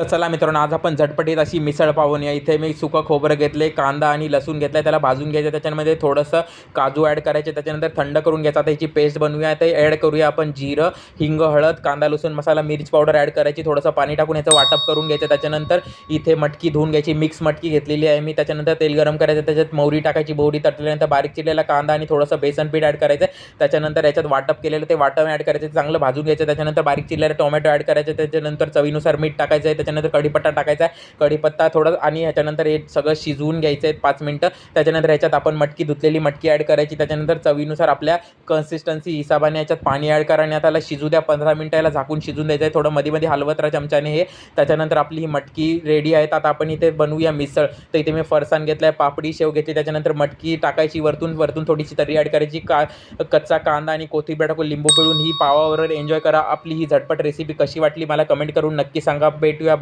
तर चला मित्रांनो, आज आपण झटपटीत अशी मिसळ पाहूया. इथे मी सुकं खोबरं घेतले, कांदा आणि लसूण घेतलाय, त्याला भाजून घ्यायचं. त्याच्यामध्ये थोडंसं काजू ॲड करायचे, त्याच्यानंतर थंड करून घ्यायचा. आता याची पेस्ट बनवूया. ते ॲड करूया आपण जिरं, हिंग, हळद, कांदा, लसूण मसाला, मिरची पावडर ॲड करायची. थोडंसं पाणी टाकून याचं वाटप करून घ्यायचं. त्याच्यानंतर इथे मटकी धुवून घ्यायची, मिक्स मटकी घेतलेली आहे मी. त्याच्यानंतर तेल गरम करायचं, त्याच्यात मोहरी टाकायची. मोहरी तळल्यानंतर बारीक चिरलेला कांदा आणि थोडंसं बेसन पीठ ॲड करायचं. त्याच्यानंतर याच्यात वाटप केलेलं ते वाटण ॲड करायचं, चांगलं भाजून घ्यायचं. त्याच्यानंतर बारीक चिरलेला टोमॅटो ॲड करायचं. त्याच्यानंतर चवीनुसार मीठ टाकायचं आहे. त्याच्यानंतर कढीपत्ता टाकायचा आहे, कढीपत्ता थोडं, आणि ह्याच्यानंतर हे सगळं शिजवून घ्यायचं आहे 5 मिनिटं. त्याच्यानंतर ह्याच्यात आपण मटकी धुतलेली मटकी ॲड करायची. त्याच्यानंतर चवीनुसार आपल्या कन्सिस्टन्सी हिसाबाने याच्यात पाणी ॲड करा आणि आता याला शिजू द्या. 15 मिनिटं याला झाकून शिजून द्यायचं आहे. थोडं मध्ये मध्ये हलवत राहा चमच्याने हे. त्याच्यानंतर आपली ही मटकी रेडी आहे. आता आपण इथे बनवूया मिसळ. तर इथे मी फरसाण घेतला आहे, पापडी शेव घेतली. त्याच्यानंतर मटकी टाकायची, वरतून थोडीशी तर्री ॲड करायची. कच्चा कांदा आणि कोथिंबीर टाकून लिंबू पिळून ही पावाबरोबर एन्जॉय करा. आपली ही झटपट रेसिपी कशी वाटली मला कमेंट करून नक्की सांगा. भेटूया.